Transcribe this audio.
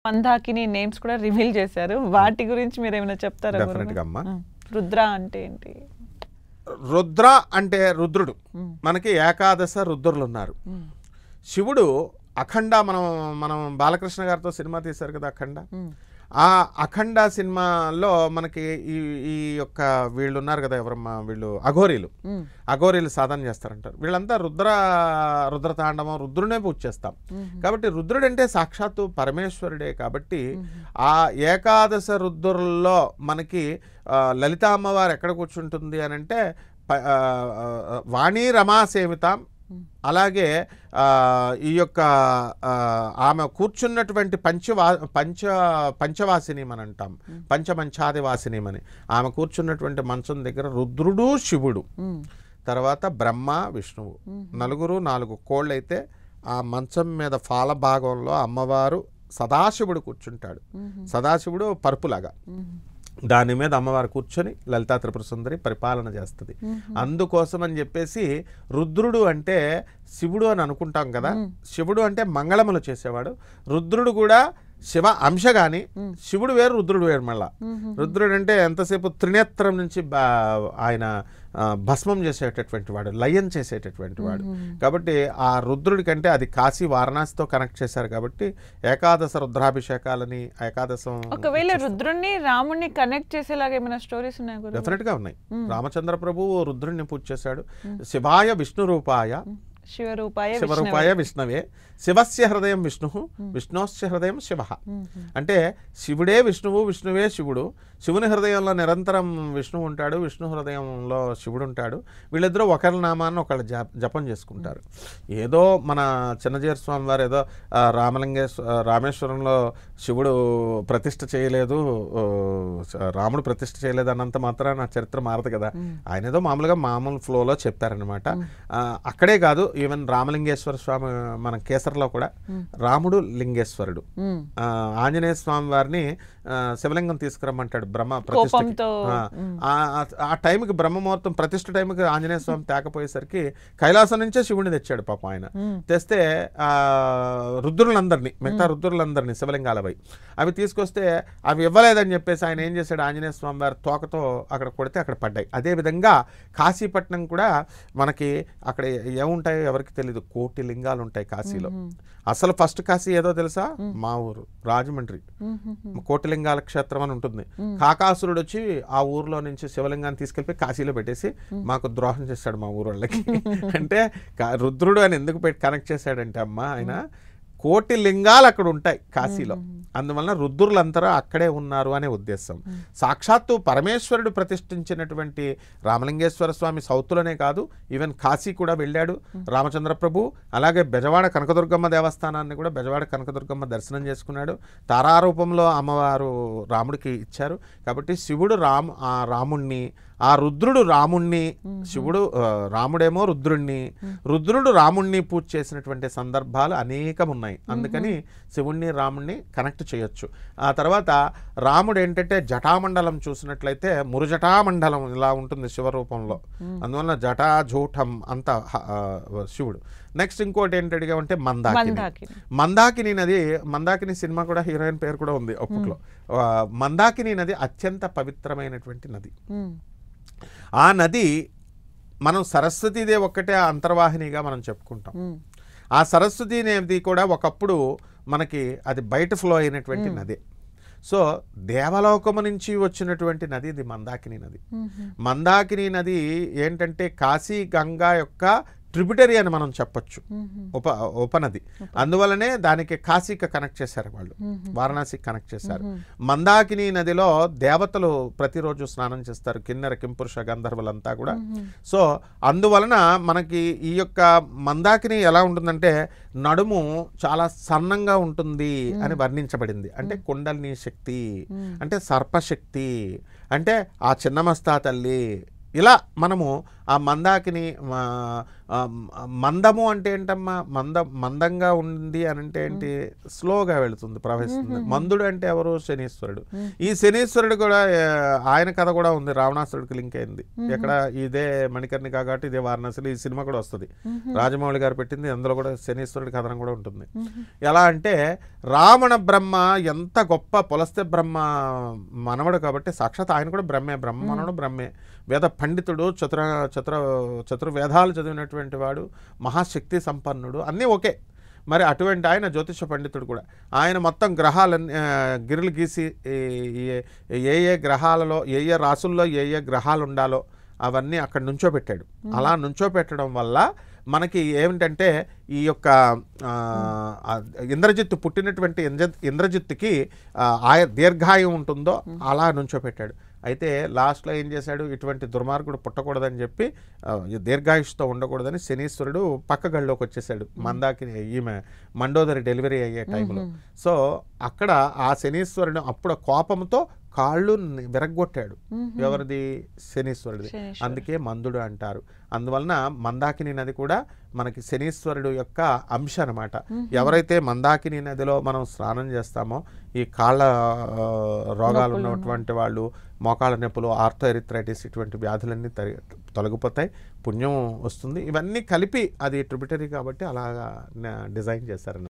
Mandakini names కూడా reveal చేశారు. వాటి గురించి మీరు ఏమైనా చెప్తారా? డెఫినెట్గా అమ్మా. రుద్ర అంటే ఏంటి? రుద్ర అంటే రుద్రుడు. మనకి ఏకాదశ రుద్రులు ఉన్నారు. శివుడు అఖండ, మనం బాలకృష్ణ గారితో సినిమా తీశారు కదా అఖండ. ఆ అఖండ సినిమాలో మనకి ఈ యొక్క వీళ్ళు ఉన్నారు కదా, ఎవరమ్మా వీళ్ళు, అఘోరీలు సాధన చేస్తారంటారు. వీళ్ళంతా రుద్రతాండవం, రుద్రునే పూజ చేస్తాం. కాబట్టి రుద్రుడు అంటే సాక్షాత్తు పరమేశ్వరుడే. కాబట్టి ఆ ఏకాదశ రుద్రుల్లో మనకి లలిత అమ్మవారు ఎక్కడ కూర్చుంటుంది అని అంటే వాణీ రమా సేవితాం. అలాగే ఈ యొక్క ఆమె కూర్చున్నటువంటి పంచవాసిని అని అంటాం, పంచమంచాదివాసిని అని. ఆమె కూర్చున్నటువంటి మంచం దగ్గర రుద్రుడు, శివుడు, తర్వాత బ్రహ్మ, విష్ణువు, నలుగురు 4 కోళ్ళైతే ఆ మంచం మీద ఫాల భాగంలో అమ్మవారు సదాశివుడు కూర్చుంటాడు. సదాశివుడు పరుపులాగా, దాని మీద అమ్మవారు కూర్చొని లలితా త్రిపుర సుందరి పరిపాలన చేస్తుంది. అందుకోసం అని చెప్పేసి రుద్రుడు అంటే శివుడు అని అనుకుంటాం కదా. శివుడు అంటే మంగళములు చేసేవాడు. రుద్రుడు కూడా శివ అంశ గాని, శివుడు వేరు, రుద్రుడు వేరు. మళ్ళా రుద్రుడు అంటే ఎంతసేపు త్రినేత్రం నుంచి ఆయన భస్మం చేసేటటువంటి వాడు, లయం చేసేటటువంటి వాడు. కాబట్టి ఆ రుద్రుడి కంటే అది కాశీ వారణాసితో కనెక్ట్ చేశారు. కాబట్టి ఏకాదశ రుద్రాభిషేకాలని ఏకాదశం. ఒకవేళ రుద్రుడిని రాముడిని కనెక్ట్ చేసేలాగా ఏమైనా స్టోరీస్ ఉన్నాయి? డెఫినెట్ గా ఉన్నాయి. రామచంద్ర ప్రభువు రుద్రుడిని పూజ చేశాడు. శివాయ విష్ణు రూపాయ శివరూపాయ విష్ణవే, శివస్య హృదయం విష్ణు, విష్ణోస్య హృదయం శివ. అంటే శివుడే విష్ణువు, విష్ణువే శివుడు. శివుని హృదయంలో నిరంతరం విష్ణువు ఉంటాడు, విష్ణు హృదయంలో శివుడు ఉంటాడు. వీళ్ళిద్దరూ ఒకరి నామాన్ని ఒకళ్ళు జపం చేసుకుంటారు. ఏదో మన చిన్నజీర స్వామి వారు ఏదో రామేశ్వరంలో శివుడు ప్రతిష్ఠ చేయలేదు, రాముడు ప్రతిష్ఠ చేయలేదు అన్నంత మాత్రాన చరిత్ర మారదు కదా. ఆయన ఏదో మామూలు ఫ్లోలో చెప్పారనమాట. అక్కడే కాదు, ఈవెన్ రామలింగేశ్వర స్వామి మన కేసర్లో కూడా రాముడు లింగేశ్వరుడు. ఆంజనేయ స్వామి వారిని శివలింగం తీసుకురమ్మంటాడు బ్రహ్మ ప్రతిష్ఠ. ఆ టైంకి బ్రహ్మముహూర్తం ప్రతిష్ఠ టైంకి ఆంజనేయ స్వామి తేకపోయేసరికి కైలాసం నుంచే శివుడిని తెచ్చాడు పాపం. ఆయన తెస్తే మిగతా రుద్రులందరినీ శివలింగాలపై అవి తీసుకొస్తే అవి ఇవ్వలేదని చెప్పేసి ఆయన ఏం చేశాడు, ఆంజనేయ స్వామి వారి తోకతో అక్కడ కొడితే అక్కడ పడ్డాయి. అదేవిధంగా కాశీపట్నం కూడా మనకి అక్కడ ఏముంటాయో ఎవరికి తెలీదు, 1 కోటి లింగాలు ఉంటాయి కాశీలో. అసలు ఫస్ట్ కాశీ ఏదో తెలుసా? మా ఊరు రాజమండ్రి 1 కోటి లింగాల క్షేత్రం అని ఉంటుంది. కాకాసురుడు వచ్చి ఆ ఊర్లో నుంచి శివలింగాన్ని తీసుకెళ్ళిపోయి కాశీలో పెట్టేసి మాకు ద్రోహం చేశాడు మా ఊరు వాళ్ళకి. అంటే రుద్రుడు అని ఎందుకు కనెక్ట్ చేశాడంటే అమ్మ, ఆయన 1 కోటి లింగాలు అక్కడ ఉంటాయి కాశీలో. అందువలన రుద్రులంతా అక్కడే ఉన్నారు అనే ఉద్దేశం. సాక్షాత్తు పరమేశ్వరుడు ప్రతిష్ఠించినటువంటి రామలింగేశ్వర స్వామి సౌత్లోనే కాదు, ఈవెన్ కాశీ కూడా వెళ్ళాడు రామచంద్ర ప్రభు. అలాగే బెజవాడ కనకదుర్గమ్మ దేవస్థానాన్ని కూడా బెజవాడ కనకదుర్గమ్మ దర్శనం చేసుకున్నాడు. తారారూపంలో అమ్మవారు రాముడికి ఇచ్చారు. కాబట్టి శివుడు రాముణ్ణి, ఆ రుద్రుడు రాముణ్ణి, శివుడు రాముడేమో రుద్రుడు రాముణ్ణి పూజ చేసినటువంటి సందర్భాలు అనేకం ఉన్నాయి. అందుకని శివుణ్ణి రాముణ్ణి కనెక్ట్ చేయొచ్చు. ఆ తర్వాత రాముడు ఏంటంటే జటామండలం చూసినట్లయితే మురుజటామండలం ఇలా ఉంటుంది శివరూపంలో. అందువల్ల జటాజూఠం అంత శివుడు. నెక్స్ట్ ఇంకోటి ఏంటడిగా అంటే మందాకిని నది. మందాకిని సినిమా కూడా హీరోయిన్ పేరు కూడా ఉంది అప్పట్లో. మందాకిని నది అత్యంత పవిత్రమైనటువంటి నది. ఆ నది మనం సరస్వతీదేవి ఒక్కటే అంతర్వాహినిగా మనం చెప్పుకుంటాం. ఆ సరస్వతీ నది కూడా ఒకప్పుడు మనకి అది బయట ఫ్లో అయినటువంటి నది. సో దేవలోకము నుంచి వచ్చినటువంటి నది ఇది మందాకిని నది. మందాకిని నది ఏంటంటే కాశీ గంగా యొక్క ట్రిబ్యూటరీ అని మనం చెప్పొచ్చు, ఉపనది. అందువలనే దానికి కాశీకి కనెక్ట్ చేశారు వాళ్ళు, వారణాసికి కనెక్ట్ చేశారు. మందాకిని నదిలో దేవతలు ప్రతిరోజు స్నానం చేస్తారు, కిన్నెర కింపురుష గంధర్వులంతా కూడా. సో అందువలన మనకి ఈ యొక్క మందాకిని ఎలా ఉంటుందంటే నడుము చాలా సన్నంగా ఉంటుంది అని వర్ణించబడింది. అంటే కుండలిని శక్తి, అంటే సర్పశక్తి, అంటే ఆ చిన్నమస్తా తల్లి. ఇలా మనము ఆ మందాకిని మందము అంటే ఏంటమ్మా, మందంగా ఉంది అని అంటే ఏంటి, స్లోగా వెళుతుంది, ప్రవహిస్తుంది. మందుడు అంటే ఎవరు, శనీశ్వరుడు. ఈ శనీశ్వరుడు కూడా ఆయన కథ కూడా ఉంది, రావణాసురుడికి లింక్ అయింది. ఎక్కడ, ఇదే మణికర్ణిక కాబట్టి ఇదే వారణాసిలో ఈ సినిమా కూడా వస్తుంది, రాజమౌళి గారు పెట్టింది. అందులో కూడా శనీశ్వరుడి కథనం కూడా ఉంటుంది. ఎలా అంటే రావణ బ్రహ్మ ఎంత గొప్ప, పులస్త్య బ్రహ్మ మనవడు కాబట్టి సాక్షాత్ ఆయన కూడా బ్రహ్మే, బ్రహ్మ మనవడు బ్రహ్మే, వేద పండితుడు, చతుర్వేదాలు చదివినటువంటి వాడు, మహాశక్తి సంపన్నుడు, అన్నీ ఓకే. మరి అటువంటి ఆయన జ్యోతిష పండితుడు కూడా. ఆయన మొత్తం గ్రహాలన్నీ గిరులు గీసి ఏ ఏ గ్రహాలలో, ఏ ఏ రాసుల్లో ఏ ఏ గ్రహాలు ఉండాలో అవన్నీ అక్కడ నుంచోబెట్టాడు. అలా నుంచోబెట్టడం వల్ల మనకి ఏమిటంటే ఈ యొక్క ఇంద్రజిత్తు పుట్టినటువంటి ఇంద్రజిత్తుకి దీర్ఘాయం ఉంటుందో అలా నుంచోబెట్టాడు. అయితే లాస్ట్లో ఏం చేశాడు, ఇటువంటి దుర్మార్గుడు పుట్టకూడదని చెప్పి, దీర్ఘాయుష్తో ఉండకూడదని శనీశ్వరుడు పక్క గడిలోకి వచ్చేసాడు, మందాకిని ఈమె మండోదరి డెలివరీ అయ్యే టైంలో. సో అక్కడ ఆ శనీశ్వరుడు అప్పుడు కోపంతో కాళ్ళు విరగ్గొట్టాడు. ఎవరిది, శనీశ్వరుడిది. అందుకే మందుడు అంటారు. అందువలన మందాకిని నది కూడా మనకి శనీశ్వరుడు యొక్క అంశ అనమాట. ఎవరైతే మందాకిని నదిలో మనం స్నానం చేస్తామో ఈ కాళ్ళ రోగాలు ఉన్నటువంటి వాళ్ళు, మోకాళ్ళ నొప్పులు, ఆర్థోఎరిథ్రైటిస్, ఇటువంటి వ్యాధులన్నీ తొలగిపోతాయి, పుణ్యం వస్తుంది. ఇవన్నీ కలిపి అది ట్రిబ్యూటరీ కాబట్టి అలాగా డిజైన్ చేశారన్నమాట.